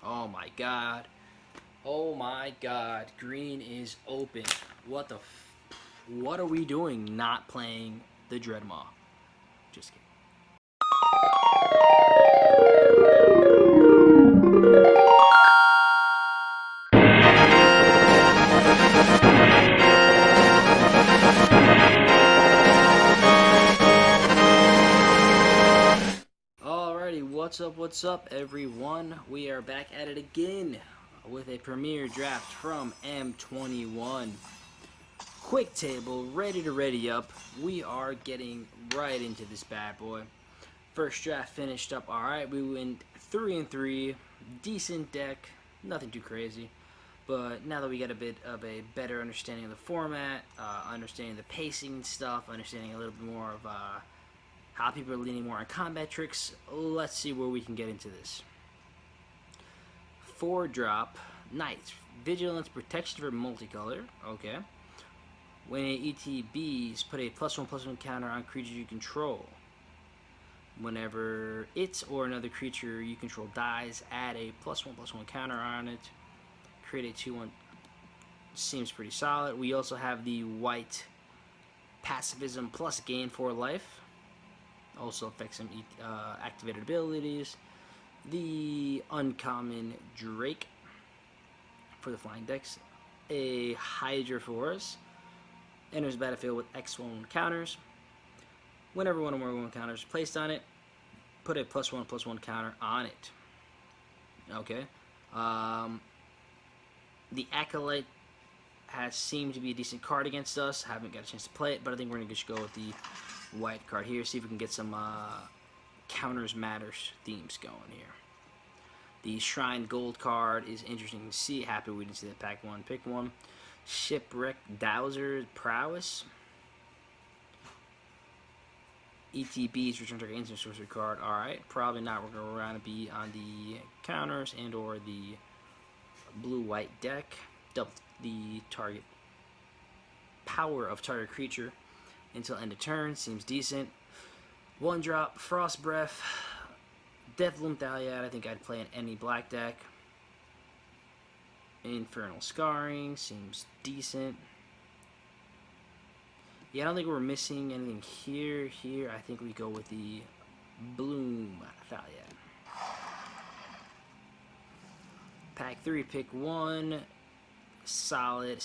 Oh my god. Oh my god. Green is open. What the what are we doing not playing the DREADMAW? Just kidding. Alrighty, what's up everyone? We are back at it again with a premier draft from M21. Quick table, ready to ready up. We are getting right into this bad boy. First draft finished up alright. We went 3-3, decent deck, nothing too crazy. But now that we get a bit of a better understanding of the format, understanding the pacing and stuff, understanding a little bit more of how people are leaning more on combat tricks, let's see where we can get into this. 4-drop, Knights. Vigilance Protection for multicolor, okay. When an ETBs, put a +1/+1 counter on creatures you control. Whenever it or another creature you control dies, add a +1/+1 counter on it. Create a 2/1. Seems pretty solid. We also have the white pacifism plus gain 4 life. Also affects some activated abilities. The uncommon Drake for the flying decks. A Hydra Force. Enters the battlefield with X1 counters. Whenever one or more 1 counters is placed on it, put a +1/+1 counter on it. Okay. The Acolyte has seemed to be a decent card against us. Haven't got a chance to play it, but I think we're going to just go with the white card here. See if we can get some counters matters themes going here. The Shrine Gold card is interesting to see. Happy we didn't see that pack 1. Pick one. Shipwreck Dowser Prowess. ETB's return target instant sorcery card. Alright, probably not. We're going to be on the counters and or the blue-white deck. Double the target power of target creature until end of turn. Seems decent. 1-drop, Frost Breath. Deathloom Thalia. I think I'd play in any black deck. Infernal Scarring. Seems decent. Yeah, I don't think we're missing anything here. Here, I think we go with the Bloom Thalia. Pack 3, pick 1. Solid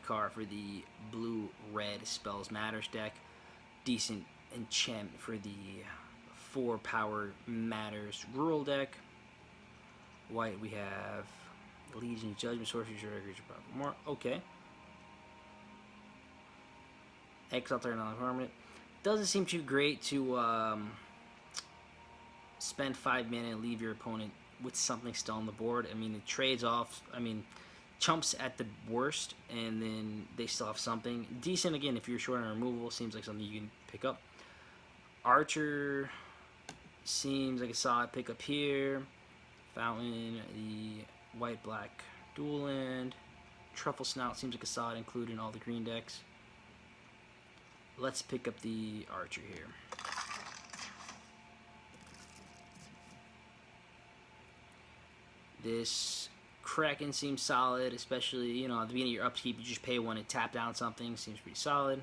card for the blue-red Spells Matters deck. Decent enchantment for the 4 power Matters Rural deck. White, we have Legion, Judgment, Sorcery, Creature, more. Okay. Exile turn on permanent. Doesn't seem too great to spend 5 mana and leave your opponent with something still on the board. I mean, it trades off. I mean, chumps at the worst, and then they still have something decent. Again, if you're short on removal, seems like something you can pick up. Archer seems like a solid pickup here. Fountain, the white-black dual land. Truffle Snout seems like a solid include in all the green decks. Let's pick up the Archer here. This Kraken seems solid, especially, you know, at the beginning of your upkeep, you just pay 1 and tap down something. Seems pretty solid.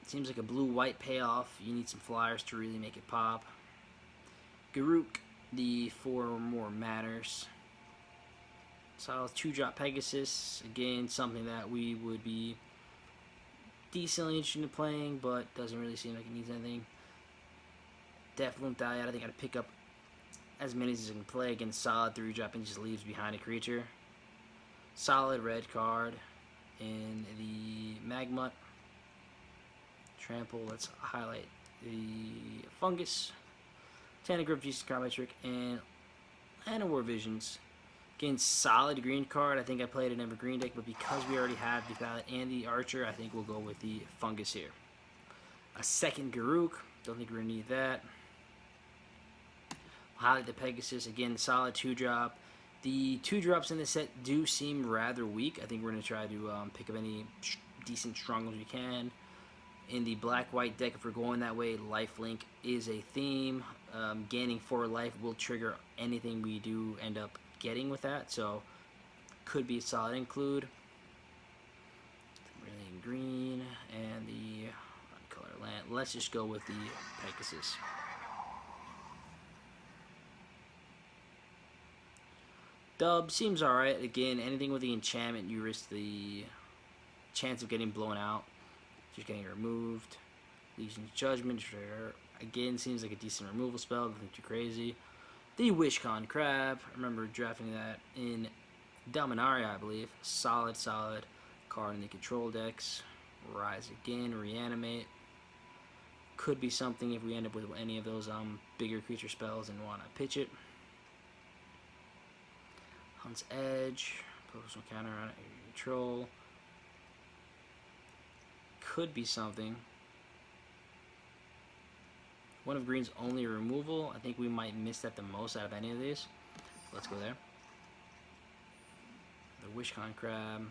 Seems like a blue-white payoff. You need some flyers to really make it pop. Garruk, the 4 or more Matters. Solid 2-drop Pegasus. Again, something that we would be decently interested in playing, but doesn't really seem like it needs anything. Deathloom Thalia, I think I'd pick up as many as I can play. Again, solid 3-drop and just leaves behind a creature. Solid red card in the Magmut. Trample, let's highlight the Fungus. Tanagrip, Jesus Combat Trick, and War Visions. Again, solid green card. I think I played an Evergreen deck, but because we already have the Ballot and the Archer, I think we'll go with the Fungus here. A second Garruk. Don't think we're going to need that. Highlight the Pegasus. Again, solid 2-drop. The 2-drops in this set do seem rather weak. I think we're going to try to pick up any decent strongholds we can. In the black-white deck, if we're going that way, Lifelink is a theme. Gaining 4 life will trigger anything we do end up getting with that, so could be a solid include. Really in green, and the color land. Let's just go with the Pegasus. Dub seems alright. Again, anything with the enchantment, you risk the chance of getting blown out, just getting removed. Legion's Judgment, sure. Again, seems like a decent removal spell, nothing too crazy. The Wishcon Crab, I remember drafting that in Dominaria, I believe. Solid card in the control decks. Rise again, reanimate. Could be something if we end up with any of those bigger creature spells and want to pitch it. Hunt's Edge, personal counter on control. Could be something. One of green's only removal. I think we might miss that the most out of any of these. Let's go there. The Wishcon Crab.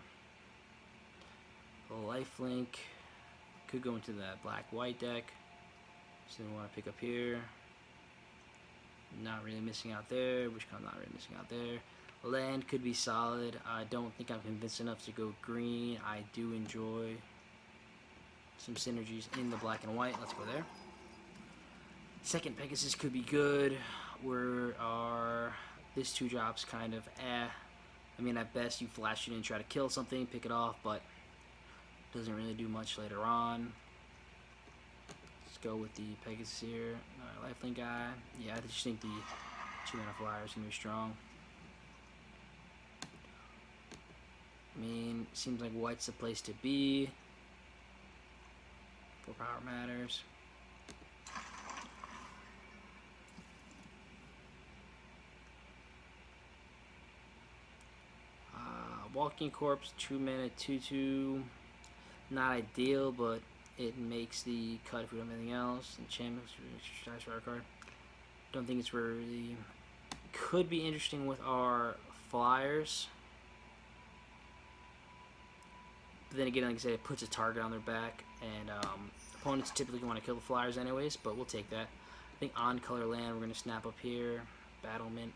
The Lifelink. Could go into that black-white deck. So we want to pick up here. Not really missing out there. Wishcon not really missing out there. Land could be solid. I don't think I'm convinced enough to go green. I do enjoy some synergies in the black and white. Let's go there. Second Pegasus could be good. This 2-drop's kind of I mean, at best you flash it in, try to kill something, pick it off, but doesn't really do much later on. Let's go with the Pegasus here. Lifelink guy. Yeah, I just think the 2-mana flyer is going to be strong. I mean, seems like white's the place to be. 4 power matters. Walking Corpse, 2-mana, 2/2. Not ideal, but it makes the cut if we don't have anything else. Enchantment, exercise for our card. Don't think it's really. Could be interesting with our flyers. But then again, like I said, it puts a target on their back, and opponents typically want to kill the flyers anyways, but we'll take that. I think on color land, we're going to snap up here. Battlement.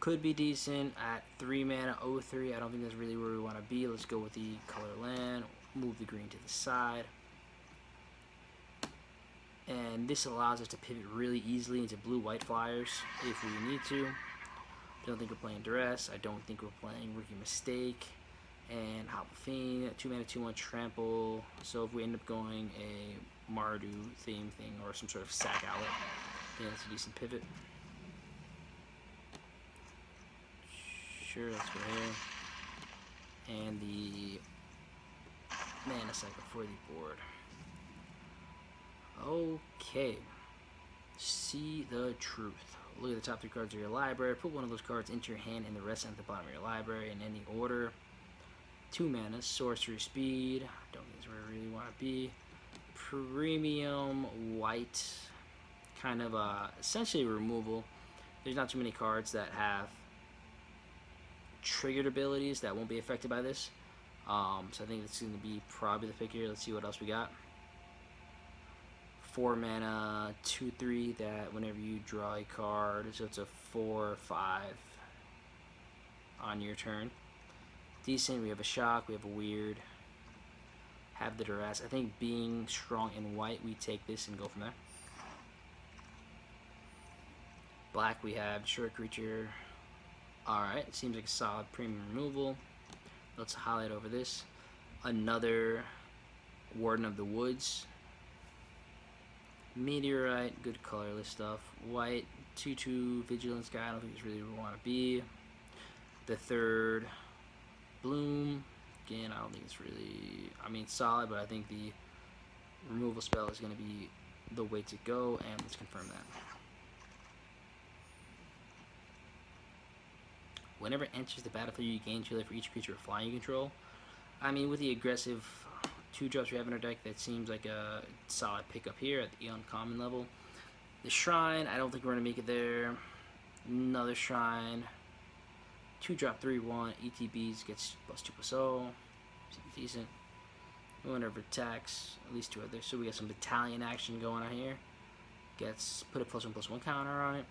Could be decent at 3-mana, 0/3. I don't think that's really where we want to be. Let's go with the color land. Move the green to the side. And this allows us to pivot really easily into blue-white flyers if we need to. Don't think we're playing Duress. I don't think we're playing Rookie Mistake. And Hobble Fiend, 2-mana, 2/1 trample. So if we end up going a Mardu theme thing or some sort of sack outlet, yeah, that's a decent pivot. Sure, let's go here. And the mana cycle for the board. Okay. See the truth. Look at the top 3 cards of your library. Put one of those cards into your hand and the rest at the bottom of your library in any order. 2 mana, sorcery speed. Don't think that's where I really want to be. Premium white. Kind of essentially removal. There's not too many cards that have triggered abilities that won't be affected by this. So I think it's going to be probably the pick here. Let's see what else we got. 4 mana, 2/3 that whenever you draw a card, so it's a 4/5 on your turn. Decent. We have a shock. We have a weird. Have the duress. I think being strong in white, we take this and go from there. Black, we have short creature. Alright, seems like a solid premium removal. Let's highlight over this. Another Warden of the Woods. Meteorite, good colorless stuff. White, 2/2 Vigilance guy. I don't think it's really where we want to be. The third Bloom. Again, I don't think it's really, I mean, solid, but I think the removal spell is going to be the way to go, and let's confirm that. Whenever it enters the battlefield, you gain 2 life for each creature with flying you control. I mean, with the aggressive 2-drops we have in our deck, that seems like a solid pickup here at the uncommon level. The Shrine, I don't think we're going to make it there. Another Shrine. 2-drop 3/1. ETBs gets +2/+0. Seems decent. Whenever attacks, at least 2 others. So we got some battalion action going on here. Gets put a +1/+1 counter on it.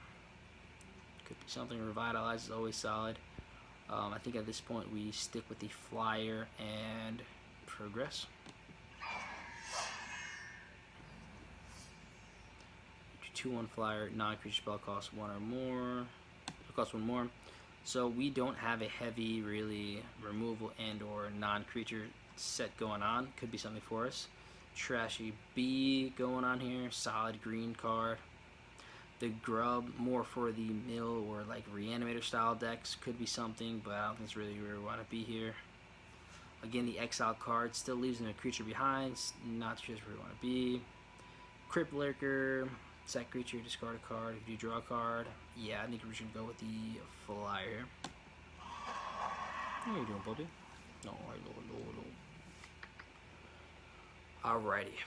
Could be something. Revitalize is always solid. I think at this point we stick with the flyer and progress. 2/1 flyer, non-creature spell costs 1 or more. It costs 1 more. So we don't have a heavy, really, removal and or non-creature set going on. Could be something for us. Trashy B going on here. Solid green card. The grub, more for the mill or like reanimator style decks, could be something, but I don't think it's really where we want to be here. Again, the exile card still leaves a creature behind. Not just where we want to be. Crypt Lurker, set creature, discard a card. If you draw a card, yeah, I think we should go with the flyer here. How are you doing, Bobby? No. Alrighty.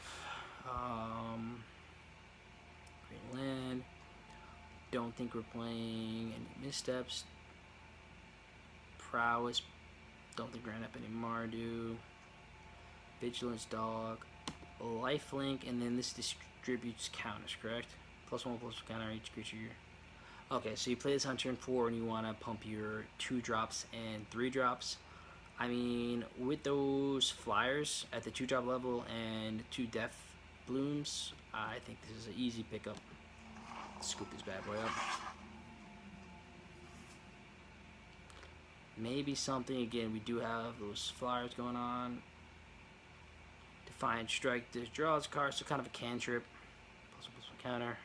Green land. Don't think we're playing any missteps. Prowess. Don't think we're gonna up any Mardu. Vigilance Dog. Lifelink, and then this distributes counters, correct? +1/+1 counter each creature. Okay, so you play this on turn 4 and you want to pump your 2 drops and 3 drops. I mean, with those flyers at the 2-drop level and 2 death blooms, I think this is an easy pickup. Scoop this bad boy up. Maybe something, again, we do have those flyers going on. Defiant Strike, this draws cards, so kind of a cantrip. +1/+1 counter.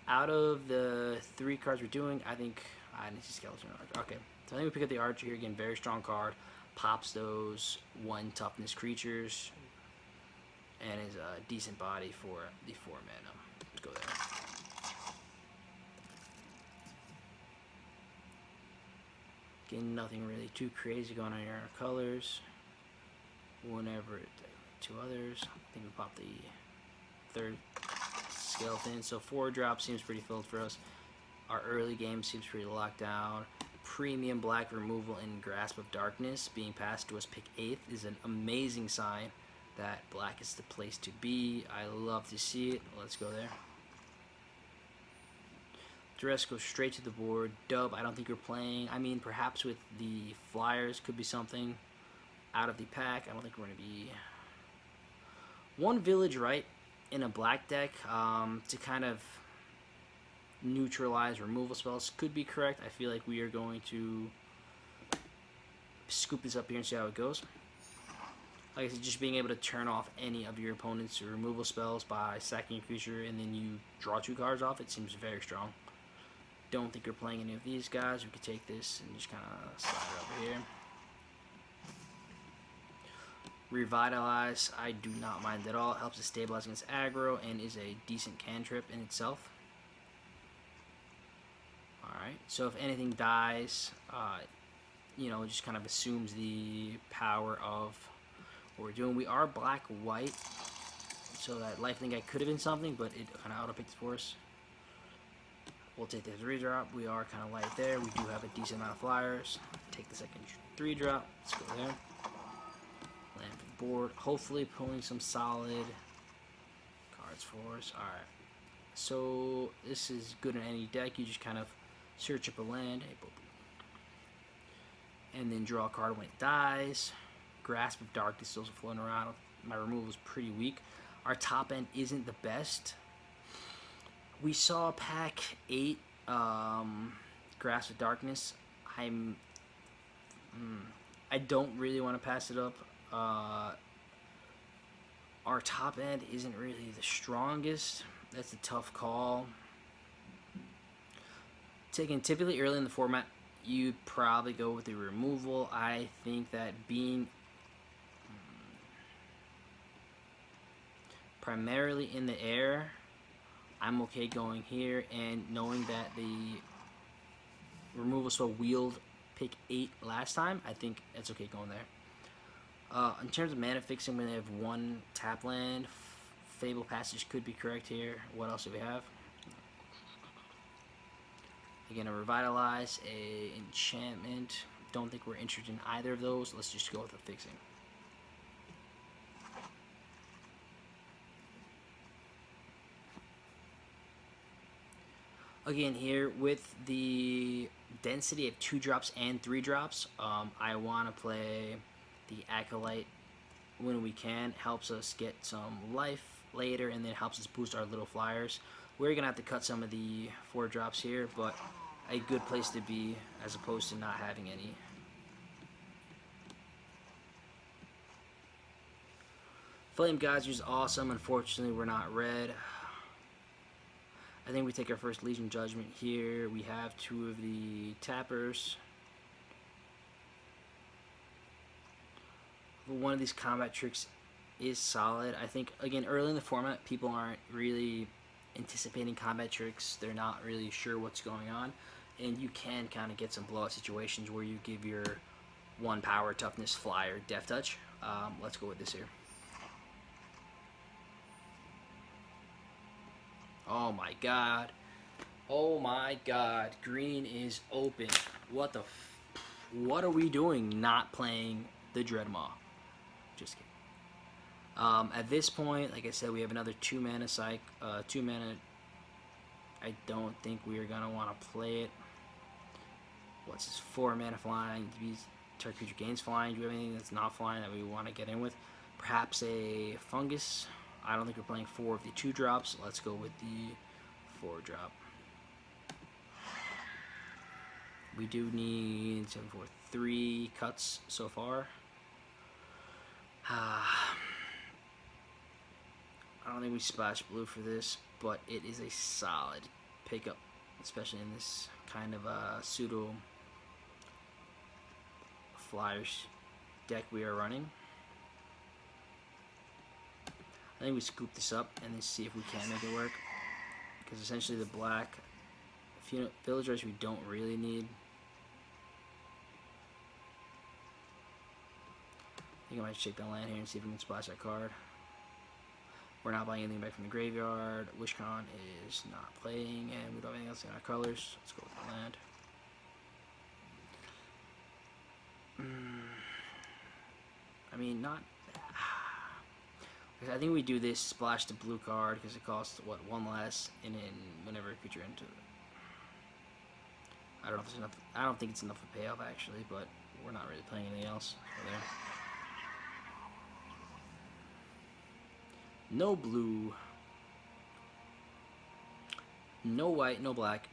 Out of the 3 cards we're doing, I think I need to Skeleton Archer. Okay, so I think we pick up the Archer here again. Very strong card. Pops those 1 toughness creatures, and is a decent body for the 4 mana. Let's go there. Again, nothing really too crazy going on here in our colors. Whenever 2 others, I think we pop the 3rd skeleton. So 4 drop seems pretty filled for us. Our early game seems pretty locked down. Premium black removal and Grasp of Darkness being passed to us pick 8th is an amazing sign that black is the place to be. I love to see it. Let's go there. Dress goes straight to the board. Dub, I don't think we're playing. I mean, perhaps with the flyers could be something out of the pack. I don't think we're going to be... 1 village right in a black deck to kind of neutralize removal spells could be correct. I feel like we are going to scoop this up here and see how it goes. Like I said, just being able to turn off any of your opponent's removal spells by sacking a creature and then you draw 2 cards off, it seems very strong. Don't think we're playing any of these guys. We could take this and just kind of slide it over here. Revitalize, I do not mind at all. It helps us stabilize against aggro and is a decent cantrip in itself. Alright, so if anything dies, you know, it just kind of assumes the power of what we're doing. We are black-white, so that lifelink I could have been something, but it kind of auto-picked for us. We'll take the 3-drop. We are kind of light there. We do have a decent amount of flyers. Take the second 3-drop. Let's go there. Land for the board. Hopefully pulling some solid cards for us. Alright. So this is good in any deck. You just kind of search up a land. And then draw a card when it dies. Grasp of Darkness is also floating around. My removal is pretty weak. Our top end isn't the best. We saw pack 8, Grasp of Darkness. I don't really want to pass it up. Our top end isn't really the strongest. That's a tough call. Taken typically early in the format, you'd probably go with the removal. I think that being primarily in the air, I'm okay going here, and knowing that the removal spell wheeled pick 8 last time, I think it's okay going there. In terms of mana fixing, we have 1 tap land. Fable Passage could be correct here. What else do we have? Again, a Revitalize, a Enchantment. Don't think we're interested in either of those. Let's just go with the fixing. Again, here with the density of 2 drops and 3 drops, I want to play the Acolyte when we can. Helps us get some life later, and then helps us boost our little flyers. We're going to have to cut some of the 4 drops here, but a good place to be as opposed to not having any. Flame Geyser's awesome. Unfortunately, we're not red. I think we take our first Legion Judgment here. We have 2 of the tappers. One of these combat tricks is solid. I think, again, early in the format, people aren't really anticipating combat tricks. They're not really sure what's going on. And you can kind of get some blowout situations where you give your 1 power, toughness, flyer, death touch. Let's go with this here. Oh my god. Oh my god. Green is open. What the what are we doing not playing the DREADMAW? Just kidding. At this point, like I said, we have another 2 mana psych. 2 mana. I don't think we are going to want to play it. What's this? 4 mana flying. Target creature gains flying. Do we have anything that's not flying that we want to get in with? Perhaps a fungus. I don't think we're playing 4 of the 2 drops. Let's go with the 4 drop. We do need 7, 4, 3 cuts so far. I don't think we splash blue for this, but it is a solid pickup, especially in this kind of pseudo flyers deck we are running. I think we scoop this up and then see if we can make it work. Because essentially the black villagers we don't really need. I think I might shake the land here and see if we can splash that card. We're not buying anything back from the graveyard. WishCon is not playing, and we don't have anything else in our colors. Let's go with the land. I mean, not. I think we do this, splash the blue card because it costs what, 1 less, and then whenever a creature into it. I don't know if there's enough. I don't think it's enough of a payoff actually, but we're not really playing anything else. So there. No blue, no white, no black.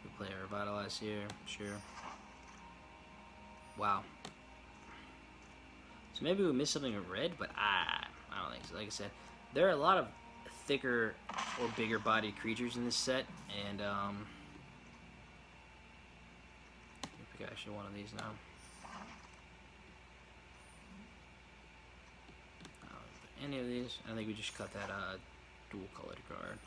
We play a Revitalize here, sure. Wow. So maybe we missed something in red, but I don't think so. Like I said, there are a lot of thicker or bigger bodied creatures in this set, and pick actually one of these now. Any of these? I think we just cut that dual colored card.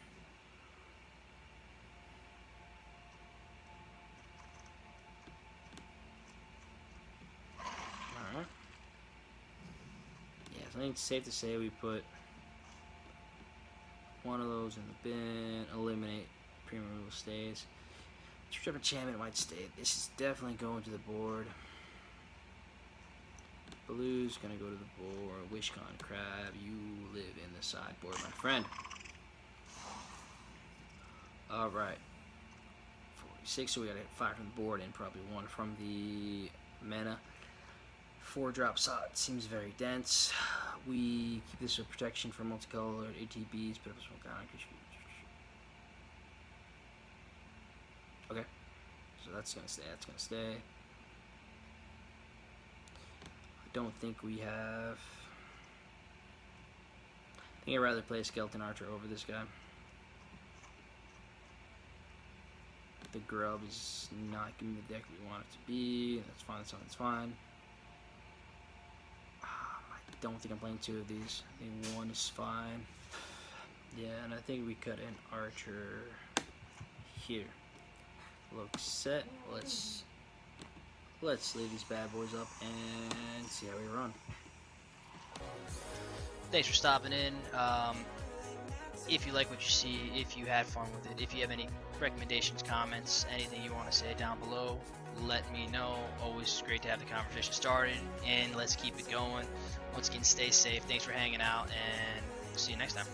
Alright. Yeah, so I think it's safe to say we put one of those in the bin, eliminate premium removal stays. Trip enchantment might stay. This is definitely going to the board. Blue's gonna go to the board. WishCon Crab, you live in the sideboard, my friend. Alright. 46, so we gotta get 5 from the board and probably 1 from the mana. 4 drop slot seems very dense. We keep this with protection for multicolored ATBs, put up a small counter. Okay, so that's gonna stay. That's gonna stay. I don't think we have. I think I'd rather play a Skeleton Archer over this guy. The grub is not giving the deck we want it to be. That's fine. That's fine. I don't think I'm playing 2 of these. I think 1 is fine. Yeah, and I think we cut an Archer here. Look set. Let's leave these bad boys up and see how we run. Thanks for stopping in. if you like what you see, if you had fun with it, if you have any recommendations, comments, anything you want to say down below, let me know. Always great to have the conversation started, and let's keep it going. Once again, stay safe. Thanks for hanging out, and see you next time.